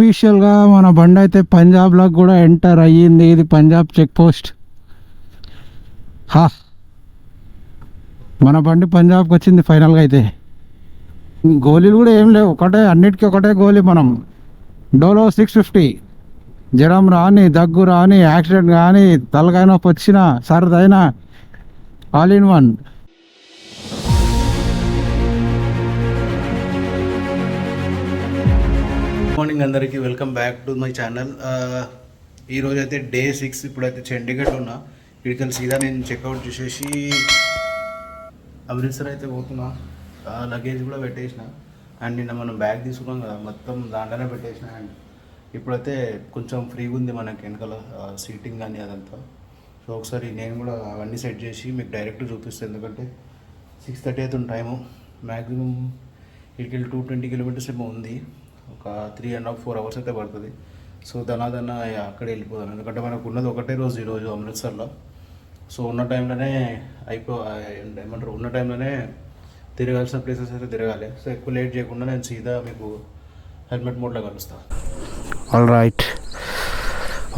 అఫీషియల్గా మన బండి అయితే పంజాబ్లోకి కూడా ఎంటర్ అయ్యింది. ఇది పంజాబ్ చెక్ పోస్ట్. హా, మన బండి పంజాబ్కి వచ్చింది ఫైనల్గా. అయితే గోళీలు కూడా ఏం లేవు, ఒకటే, అన్నిటికీ ఒకటే గోళీ. మనం డోలో 650 జ్వరం రాని, దగ్గు రాని, యాక్సిడెంట్ కానీ, తలకాయ నొప్పి వచ్చినా, సరదైనా, ఆల్ ఇన్ వన్. మార్నింగ్ అందరికీ welcome back to my channel. ఈరోజు అయితే డే 6. ఇప్పుడైతే చండీగఢ్ ఉన్నా. ఇక్కడికి సీదా నేను చెక్అవుట్ చేసేసి అమృత్సర్ అయితే పోతున్నా. లగేజ్ కూడా పెట్టేసిన. అండ్ నిన్న మనం బ్యాగ్ తీసుకున్నాం కదా, మొత్తం దాంట్లోనే పెట్టేసిన. అండ్ ఇప్పుడైతే కొంచెం ఫ్రీగా ఉంది మనకి వెనకాల సీటింగ్ కానీ అదంతా. సో ఒకసారి నేను కూడా అవన్నీ సెట్ చేసి మీకు డైరెక్ట్ చూపిస్తాను. ఎందుకంటే 6:30 అవుతుంది టైము. మ్యాక్సిమం ఇక్కడికి 220 కిలోమీటర్స్ ఏమో ఉంది. ఒక 3.5-4 అవర్స్ అయితే పడుతుంది. సో దనాదన్న అక్కడే వెళ్ళిపోదాం. ఎందుకంటే మనకు ఉన్నది ఒకటే రోజు ఈరోజు అమృత్సర్లో. సో ఉన్న టైంలోనే ఏమంటారు, ఉన్న టైంలోనే తిరగాల్సిన ప్లేసెస్ అయితే తిరగాలి. సో ఎక్కువ లేట్ చేయకుండా నేను సీదా మీకు హెల్మెట్ మోడ్లో కలుస్తాను. All right,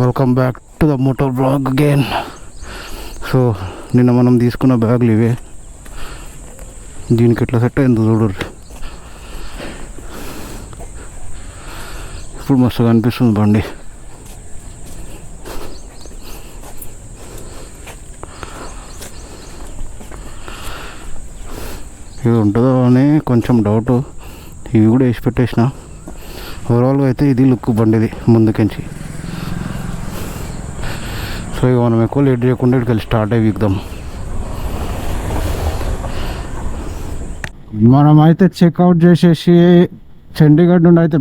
welcome back to the motor blog again. So నిన్న మనం తీసుకున్న బ్యాగులు ఇవే. దీనికి ఎట్లా సెట్ అయిందో చూడరు. ఇప్పుడు మస్తుగా అనిపిస్తుంది బండి. ఇది ఉంటుందో అని కొంచెం డౌట్. ఇవి కూడా వేసి పెట్టేసిన. ఓవరాల్గా అయితే ఇది లుక్ బండిది ముందుకెంచి. సో ఇక మనం ఎక్కువ లేట్ చేయకుండా ఇక్కడికి స్టార్ట్ అయ్యి వీక్దాం. మనం అయితే చెక్అవుట్ చేసేసి చండీగఢ్ నుండి అయితే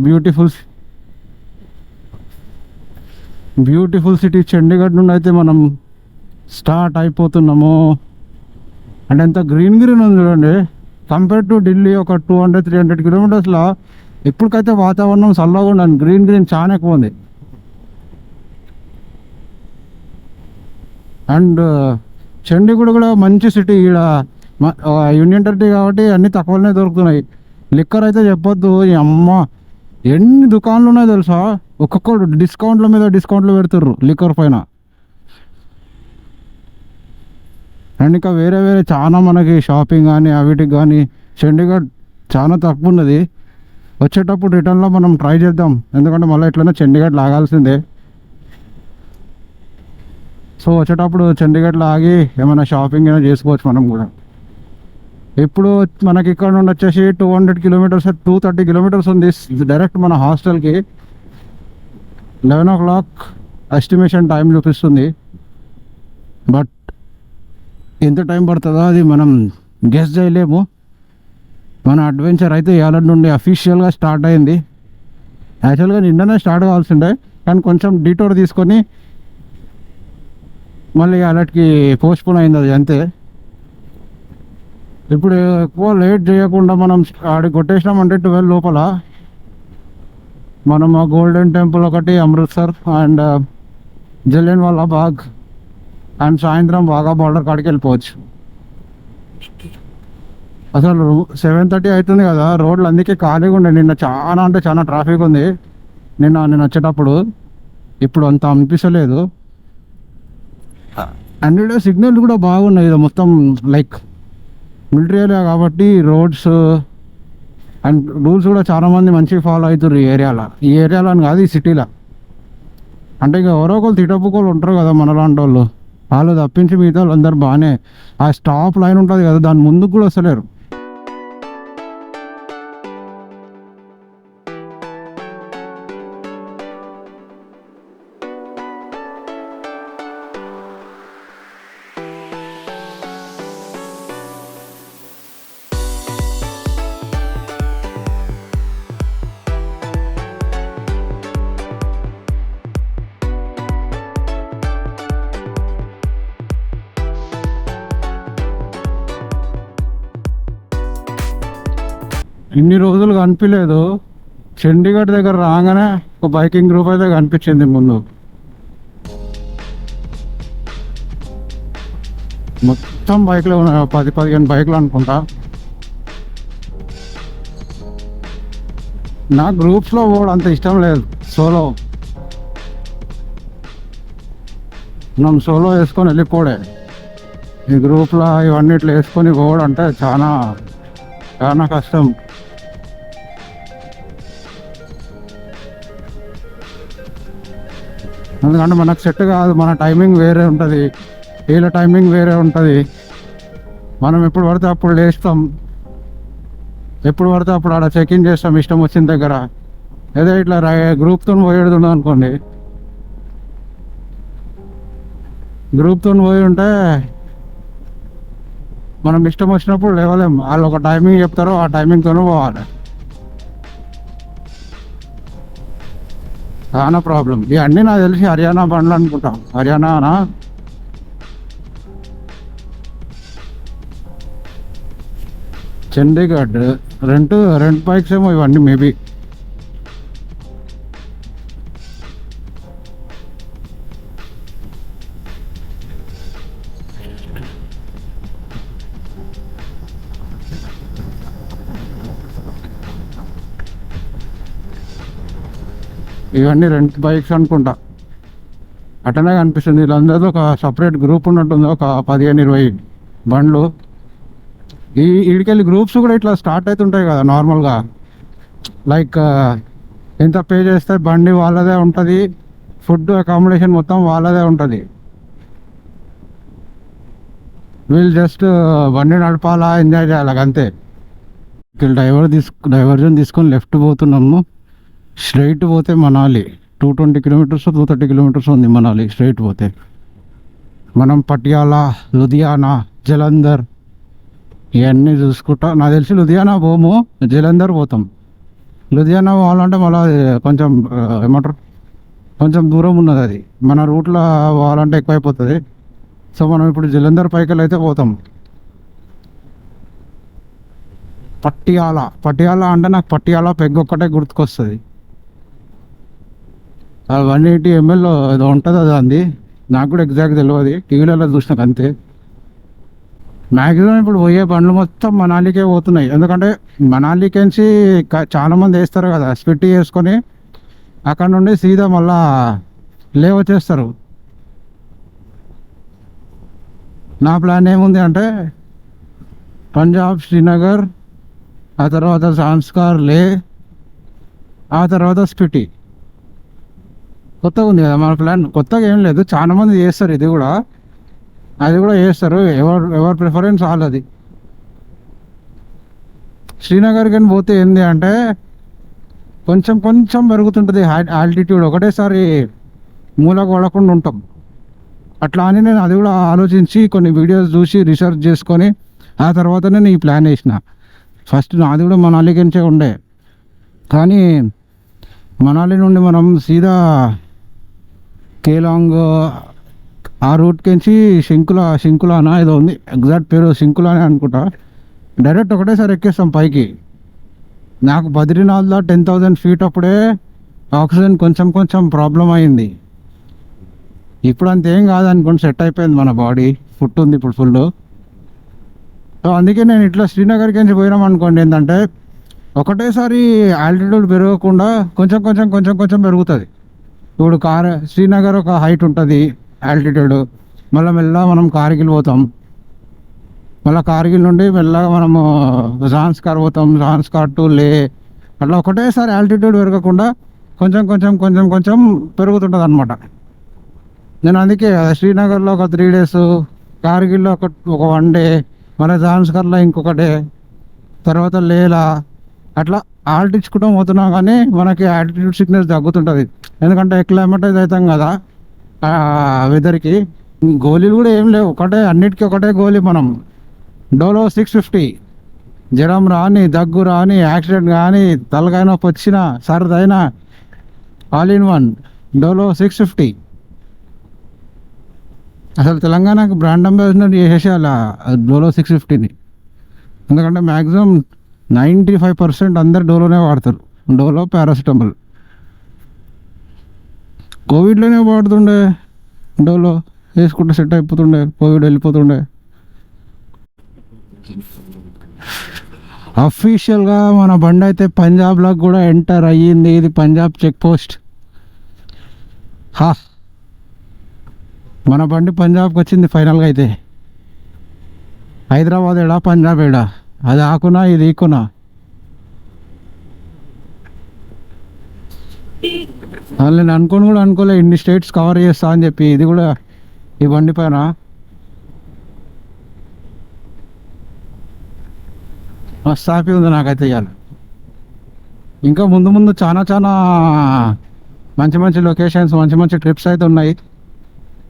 బ్యూటిఫుల్ సిటీ చండీగఢ్ నుండి అయితే మనం స్టార్ట్ అయిపోతున్నాము. అంటే ఎంత గ్రీన్ ఉంది చూడండి. కంపేర్ టు ఢిల్లీ ఒక 200-300 కిలోమీటర్స్లో ఇప్పటికైతే వాతావరణం చల్లగా ఉండండి. గ్రీన్ చాలా ఎక్కువ ఉంది. అండ్ చండీగఢ్ కూడా మంచి సిటీ. ఇక్కడ యూనియన్ టెరిటరీ కాబట్టి అన్నీ తక్కువనే దొరుకుతున్నాయి. లిక్కర్ అయితే చెప్పొద్దు, అమ్మ ఎన్ని దుకాణాలు ఉన్నాయో తెలుసా. ఒక్కొక్కరు డిస్కౌంట్ల మీద డిస్కౌంట్లు పెడుతుర్రు లిక్కర్ పైన. అండ్ ఇంకా వేరే చాలా మనకి షాపింగ్ కానీ అవిటికి కానీ చండీగఢ్ చాలా తక్కువ ఉన్నది. వచ్చేటప్పుడు రిటర్న్లో మనం ట్రై చేద్దాం. ఎందుకంటే మళ్ళీ ఎట్లయినా చండీగఢ్ లాగాల్సిందే. సో వచ్చేటప్పుడు చండీగఢ్లో ఆగి ఏమైనా షాపింగ్ అయినా చేసుకోవచ్చు మనం కూడా. ఇప్పుడు మనకి ఇక్కడ నుండి వచ్చేసి 200 కిలోమీటర్స్ 230 కిలోమీటర్స్ ఉంది డైరెక్ట్ మన హాస్టల్కి. 11 o'clock ఎస్టిమేషన్ టైం చూపిస్తుంది. బట్ ఎంత టైం పడుతుందో అది మనం గెస్ చేయలేము. మన అడ్వెంచర్ అయితే ఇవాళ నుండి అఫీషియల్గా స్టార్ట్ అయింది. యాక్చువల్గా నిన్ననే స్టార్ట్ కావాల్సిండే, కానీ కొంచెం డీటోర్ తీసుకొని మళ్ళీ అలాంటికి పోస్ట్పోన్ అయింది. అది అంతే. ఇప్పుడు ఎక్కువ లేట్ చేయకుండా మనం ఆడికి కొట్టేసినామంటే 12 లోపల మనం ఆ గోల్డెన్ టెంపుల్ ఒకటి, అమృత్సర్ అండ్ జలియన్వాలా బాగ్ అండ్ సాయంత్రం వాఘా బార్డర్ కాడికి వెళ్ళిపోవచ్చు. అసలు 7:30 అవుతుంది కదా, రోడ్లు అందుకే ఖాళీగా ఉండే. నిన్న చాలా అంటే చాలా ట్రాఫిక్ ఉంది నేను వచ్చేటప్పుడు. ఇప్పుడు అంత అనిపించలేదు. అండ్ సిగ్నల్ కూడా బాగున్నాయి. ఇది మొత్తం లైక్ మిలిటరీ ఏరియా కాబట్టి రోడ్స్ అండ్ రూల్స్ కూడా చాలామంది మంచిగా ఫాలో అవుతారు ఈ ఏరియాలో అని కాదు, ఈ సిటీలో. అంటే ఇక ఎవరో ఒకరు తిటప్పుకోళ్ళు ఉంటారు కదా మనలాంటి వాళ్ళు తప్పించి మిగతా వాళ్ళు అందరు బాగానే ఆ స్టాప్ లైన్ ఉంటుంది కదా, దాని ముందుకు కూడా వస్తలేరు. ఇన్ని రోజులు కనిపించలేదు. చండీగఢ్ దగ్గర రాగానే ఒక బైకింగ్ గ్రూప్ అయితే కనిపించింది ముందు. మొత్తం బైక్లో ఉన్నాయి, 10-15 బైక్లు అనుకుంటా. నాకు గ్రూప్స్లో పోవడం అంత ఇష్టం లేదు, సోలో. మనం సోలో వేసుకొని వెళ్ళిపోడే. ఈ గ్రూప్లో ఇవన్నీ ఇట్లా వేసుకొని పోవడం అంటే చాలా చాలా కష్టం. ఎందుకంటే మనకు సెట్ కాదు, మన టైమింగ్ వేరే ఉంటుంది, వీళ్ళ టైమింగ్ వేరే ఉంటుంది. మనం ఎప్పుడు పడితే అప్పుడు లేస్తాం, ఎప్పుడు పడితే అప్పుడు ఆడ చెక్-ఇన్ చేస్తాం ఇష్టం వచ్చిన దగ్గర. ఏదో ఇట్లా గ్రూప్తో పోయేది అనుకోండి, గ్రూప్తో పోయి ఉంటే మనం ఇష్టం వచ్చినప్పుడు లేవలేం. వాళ్ళు ఒక టైమింగ్ చెప్తారో ఆ టైమింగ్తోనే పోవాలి. చాలా ప్రాబ్లం. ఇవన్నీ నాకు తెలిసి హర్యానా బండ్లు అనుకుంటాం. హర్యానానా చండీగఢ్ రెంట్ బైక్స్ ఏమో ఇవన్నీ మేబీ. ఇవన్నీ రెంట్ బైక్స్ అనుకుంటా, అట్టనే కనిపిస్తుంది. వీళ్ళందరితో ఒక సపరేట్ గ్రూప్ ఉన్నట్టుంది, ఒక 15-20 బండ్లు. వీడికెళ్ళి గ్రూప్స్ కూడా ఇట్లా స్టార్ట్ అవుతుంటాయి కదా నార్మల్గా. లైక్ ఎంత పే చేస్తే బండి వాళ్ళదే ఉంటుంది, ఫుడ్ అకామిడేషన్ మొత్తం వాళ్ళదే ఉంటుంది. వీళ్ళు జస్ట్ బండి నడపాలా, ఎంజాయ్ చేయాలి అంతే. డైవర్జన్ తీసుకొని లెఫ్ట్ పోతున్నాము. స్ట్రైట్ పోతే మనాలి 220 కిలోమీటర్స్ 230 కిలోమీటర్స్ ఉంది మనాలి స్ట్రైట్ పోతే. మనం పటియాలా, లుధియానా, జలంధర్ ఇవన్నీ చూసుకుంటా. నాకు తెలిసి లుధియానా పోము, జలంధర్ పోతాం. లుధియానా పోవాలంటే మళ్ళీ కొంచెం ఏమంటారు, కొంచెం దూరం ఉన్నది అది. మన రూట్లో పోవాలంటే ఎక్కువైపోతుంది. సో మనం ఇప్పుడు జలంధర్ పైకి అయితే పోతాం. పటియాలా అంటే నాకు పటియాలా పెగ్ ఒక్కటే గుర్తుకొస్తుంది. 180 ml ఏదో ఉంటుంది అది. అంది నాకు కూడా ఎగ్జాక్ట్ తెలియదు, టీవీలలో చూసినాక అంతే. మ్యాక్సిమం ఇప్పుడు పోయే బండ్లు మొత్తం మనాలికే పోతున్నాయి. ఎందుకంటే మనాలికేంచి చాలామంది వేస్తారు కదా, స్పిట్టి వేసుకొని అక్కడ నుండి సీదా మళ్ళా వచ్చేస్తారు. నా ప్లాన్ ఏముంది అంటే పంజాబ్, శ్రీనగర్, ఆ తర్వాత జాన్స్కార్, ఆ తర్వాత స్పిటి. కొత్తగా ఉంది కదా మన ప్లాన్. కొత్తగా ఏం లేదు, చాలా మంది చేస్తారు ఇది కూడా, అది కూడా చేస్తారు. ఎవరి ప్రిఫరెన్స్ వాళ్ళది. శ్రీనగర్ కానీ పోతే ఏంది అంటే కొంచెం పెరుగుతుంటుంది ఆల్టిట్యూడ్, ఒకటేసారి మూలకు పడకుండా ఉంటాం. అట్లా అని నేను అది కూడా ఆలోచించి కొన్ని వీడియోస్ చూసి రీసెర్చ్ చేసుకొని ఆ తర్వాత నేను ఈ ప్లాన్ వేసిన. ఫస్ట్ నాది కూడా మనాలి నుంచే ఉండే, కానీ మనాలి నుండి మనం సీదా కేలాంగ్ ఆ రూట్కించి శంకులానా ఏదో ఉంది, ఎగ్జాక్ట్ పేరు శంకులానే అనుకుంటా. డైరెక్ట్ ఒకటేసారి ఎక్కేస్తాం పైకి. నాకు బద్రీనాథ్లో 10,000 ఫీట్ అప్పుడే ఆక్సిజన్ కొంచెం ప్రాబ్లం అయింది. ఇప్పుడు అంతేం కాదనుకోండి, సెట్ అయిపోయింది మన బాడీ, ఫుట్ ఉంది ఇప్పుడు ఫుల్. సో అందుకే నేను ఇట్లా శ్రీనగర్కి నుంచి పోయినాం అనుకోండి, ఏంటంటే ఒకటేసారి ఆల్టిట్యూడ్ పెరగకుండా కొంచెం పెరుగుతుంది. ఇప్పుడు శ్రీనగర్ ఒక హైట్ ఉంటుంది ఆల్టిట్యూడ్, మెల్లగా మనం కార్గిల్ పోతాం, మళ్ళీ కార్గిల్ నుండి మెల్లగా మనము జాన్స్కార్ పోతాం, జాన్స్కార్ టు అట్లా ఒకటేసారి ఆల్టిట్యూడ్ పెరగకుండా కొంచెం పెరుగుతుంటుంది అనమాట. నేను అందుకే శ్రీనగర్లో ఒక 3 days, కార్గిల్లో ఒక 1 day, మళ్ళీ జాన్స్కార్లో ఇంకొక డే, తర్వాత అట్లా ఆల్టిచ్చుకుంటూ పోతున్నాం. కానీ మనకి ఆల్టిట్యూడ్ సిక్నెస్ తగ్గుతుంటుంది, ఎందుకంటే క్లైమటైజ్ అవుతాం కదా వెదర్కి. గోళీలు కూడా ఏం లేవు, అన్నిటికీ ఒకటే గోళీ. మనం డోలో 650, జ్వరం రాని, దగ్గు రాని, యాక్సిడెంట్ కానీ, తలకాయ నొప్పి వచ్చినా, సర్దైనా, ఆల్ ఇన్ వన్ డోలో 650. అసలు తెలంగాణకు బ్రాండ్ అంబాసిడర్ చేసేయాలి డోలో 650ని. ఎందుకంటే మ్యాక్సిమం 95% అందరు డోలోనే వాడతారు, డోలో, పారాసిటమాల్. కోవిడ్లోనే వాడుతుండే డోలో, వేసుకుంటే సెట్ అయిపోతుండే, కోవిడ్ వెళ్ళిపోతుండే. అఫీషియల్గా మన బండి అయితే పంజాబ్లోకి కూడా ఎంటర్ అయ్యింది. ఇది పంజాబ్ చెక్ పోస్ట్. హా, మన బండి పంజాబ్కి వచ్చింది ఫైనల్గా. అయితే హైదరాబాద్ ఏడా పంజాబ్ ఏడా, అది ఆకునా ఇది ఈకునా. అసలు నేను అనుకోని కూడా అనుకోలే ఇన్ని స్టేట్స్ కవర్ చేస్తా అని చెప్పి. ఇది కూడా ఈ బండి పైన మస్తు హ్యాపీ ఉంది నాకైతే ఇవాళ. ఇంకా ముందు ముందు చాలా చాలా మంచి మంచి లొకేషన్స్, మంచి మంచి ట్రిప్స్ అయితే ఉన్నాయి.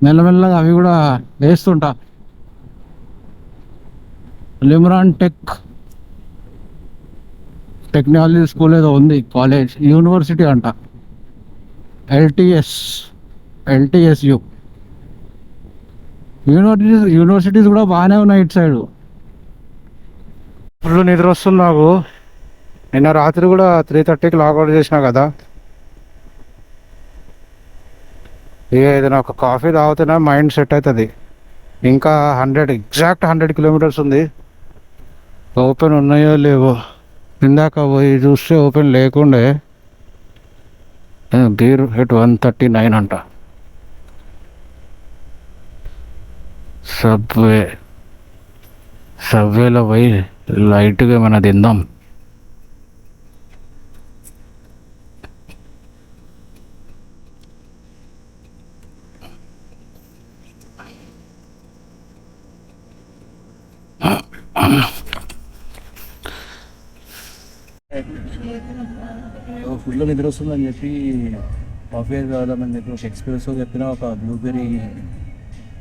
మెల్లమెల్లగా అవి కూడా వేస్తుంటా. లిమ్రాన్ టెక్నాలజీ స్కూల్ ఏదో ఉంది, కాలేజ్ యూనివర్సిటీ అంట, ఎల్టీఎస్యు. యూనివర్సిటీస్ కూడా బాగానే ఉన్నాయి ఇటు సైడు. ఫుల్ నిద్ర వస్తుంది నాకు. నిన్న రాత్రి కూడా 3:30కి లాగౌట్ చేసినా కదా. ఇక ఏదైనా ఒక కాఫీ తాగితేనే మైండ్ సెట్ అవుతుంది. ఇంకా ఎగ్జాక్ట్ 100 కిలోమీటర్స్ ఉంది. ఓపెన్ ఉన్నాయో లేవో ఇందాక పోయి చూస్తే ఓపెన్ లేకుండే. గీర్ హెట్ 139 అంట. సబ్వేలో పోయి లైట్గా ఏమైనా తిందాం. ఫుల్ నిద్ర వస్తుందని చెప్పి కాఫీ కావాలని చెప్పి ఒక ఎక్స్ప్రెస్ చెప్పిన ఒక బ్లూబెర్రీ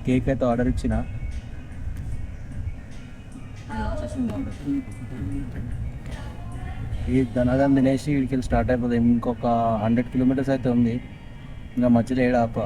కేక్ అయితే ఆర్డర్ ఇచ్చిన. ఈ ధనాదం తినేసి వీడికి స్టార్ట్ అయిపోతుంది. ఇంకొక 100 కిలోమీటర్స్ అయితే ఉంది. ఇంకా మధ్యలో ఏడా ఆప.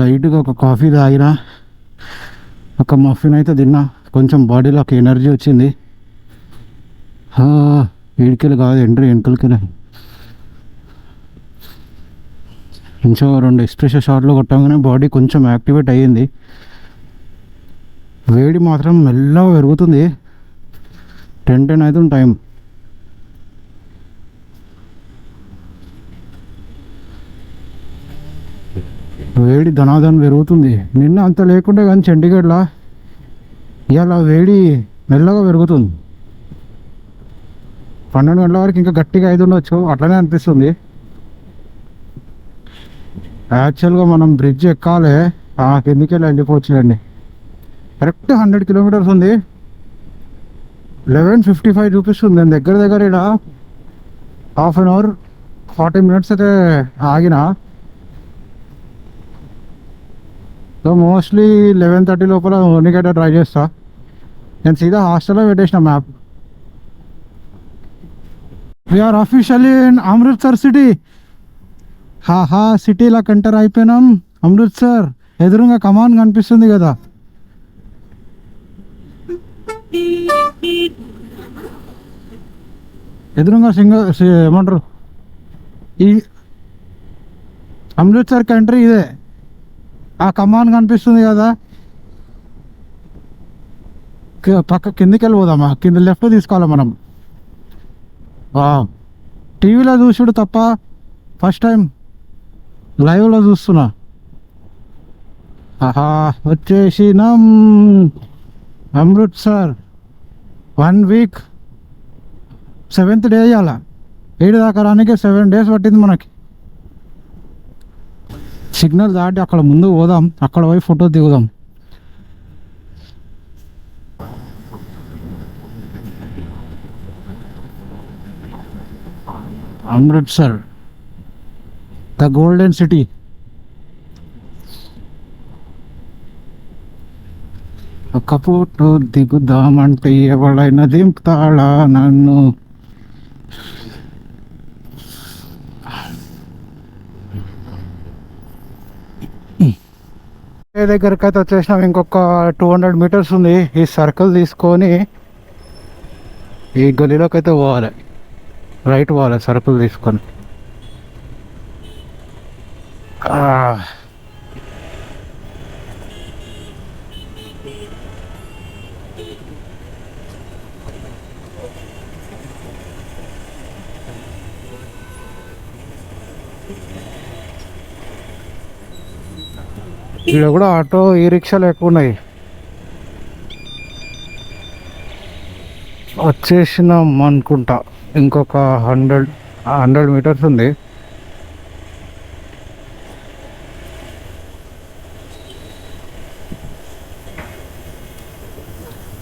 లైట్గా ఒక కాఫీ తాగినా, ఒక మఫిన్ అయితే తిన్నా. కొంచెం బాడీలో ఒక ఎనర్జీ వచ్చింది. వీడికెళ్ళి కాదు, వెనకలకి కొంచెం 2 ఎక్స్ప్రెషన్ షాట్లు కొట్టగానే బాడీ కొంచెం యాక్టివేట్ అయ్యింది. వేడి మాత్రం మెల్లగా పెరుగుతుంది. 10 అవుతుంది టైం. వేడి ధనాధన పెరుగుతుంది. నిన్న అంత లేకుంటే కానీ చండీగఢ్లో ఇవాళ వేడి మెల్లగా పెరుగుతుంది. 12 గంటల వరకు ఇంకా గట్టిగా అయితే ఉండొచ్చు, అట్లనే అనిపిస్తుంది. యాక్చువల్గా మనం బ్రిడ్జ్ ఎక్కాలి, కిందికి వెళ్ళిపోవచ్చులేండి. కరెక్ట్ 100 కిలోమీటర్స్ ఉంది. 11:55 చూపిస్తుంది. నేను దగ్గర ఇక్కడ హాఫ్ అన్ అవర్ 40 మినిట్స్ అయితే ఆగిన. సో మోస్ట్లీ 11:30 లోపల ఓనికైతే ట్రై చేస్తా. నేను సీదా హాస్టల్లో పెట్టేసిన map. We're officially in Amritsar city. సిటీలో ఎంటర్ అయిపోయినాం. అమృత్సర్ ఎదురుగా కమాన్ కనిపిస్తుంది కదా. ఎదురుగా ఏమంటారు, ఈ అమృత్సర్ కంట్రీ ఇదే. ఆ కమాన్ కనిపిస్తుంది కదా, పక్క కిందికి వెళ్ళిపోదామా? కింద లెఫ్ట్ తీసుకోవాలి మనం. టీవీలో చూసుడు తప్ప ఫస్ట్ టైం లైవ్లో చూస్తున్నా. వచ్చేసినాం అమృత్సర్. 1 week 7th day అయ్యాల. 7 దాకా రానికి 7 days పట్టింది మనకి. సిగ్నల్ దాటి అక్కడ ముందు పోదాం, అక్కడ పోయి ఫోటో దిగుదాం. Amritsar, the golden city. ఒక ఫోటో దిగుదామంటే ఎవడైనా దింపుతాడా నన్ను? ఏ దగ్గరికి అయితే వచ్చేసినాం. ఇంకొక 200 మీటర్స్ ఉంది. ఈ సర్కిల్ తీసుకొని ఈ గలీలోకి అయితే పోవాలి, రైట్ పోవాలి సర్కిల్ తీసుకొని. ఇక్కడ కూడా ఆటో ఈ రిక్షాలు ఎక్కువ ఉన్నాయి. వచ్చేసినాం అనుకుంటా. ఇంకొక 100 మీటర్స్ ఉంది.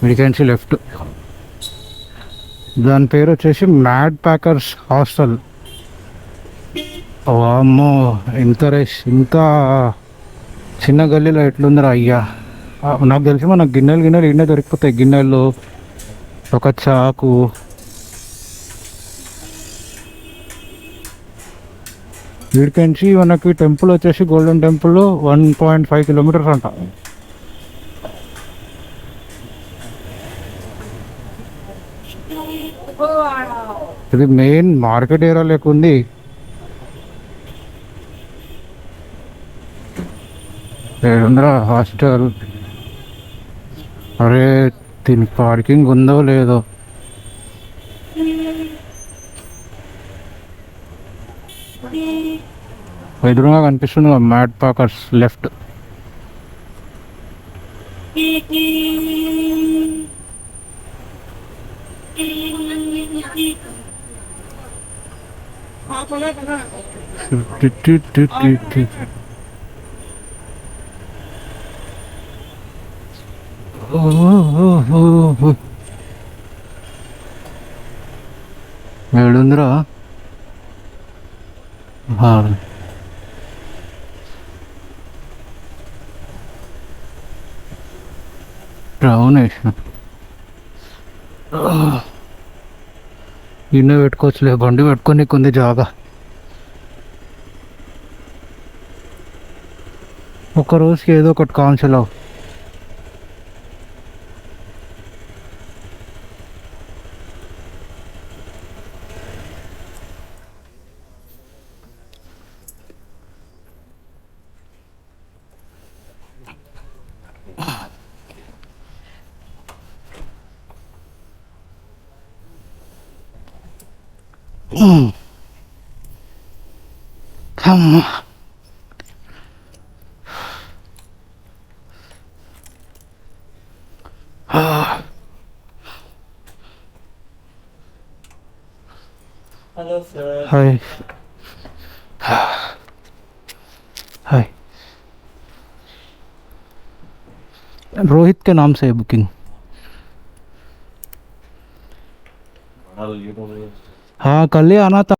మీడికెన్సీ లెఫ్ట్. దాని పేరు వచ్చేసి మ్యాడ్ ప్యాకర్స్ హాస్టల్. అమ్మో, ఇంత రష్, ఇంత చిన్న గల్లీలో ఎట్లుందిరా అయ్యా. నాకు తెలిసి మనకు గిన్నెలు ఇన్నే దొరికిపోతాయి. గిన్నెలు, ఒక చాకు. వీడికించి మనకి టెంపుల్ వచ్చేసి గోల్డెన్ టెంపుల్ 1.5 కిలోమీటర్స్ అంట. ఇది మెయిన్ మార్కెట్ ఏరియా లేకుంది. ఏడుందిరా హాస్టల్. అరే దీని పార్కింగ్ ఉందో లేదో. ఎదురుగా కనిపిస్తుంది మ్యాడ్ పాకర్స్ లెఫ్ట్. ఏడుందిరా. బ్రౌన్ వేసిన ఇన్నే పెట్టుకోవచ్చులే, బండి పెట్టుకొని కొంది జాగా. ఒక రోజుకి ఏదో ఒకటి కాన్సల్. Hello sir. हाय हाय, रोहित के नाम से है बुकिंग. हाँ कल ही आना था.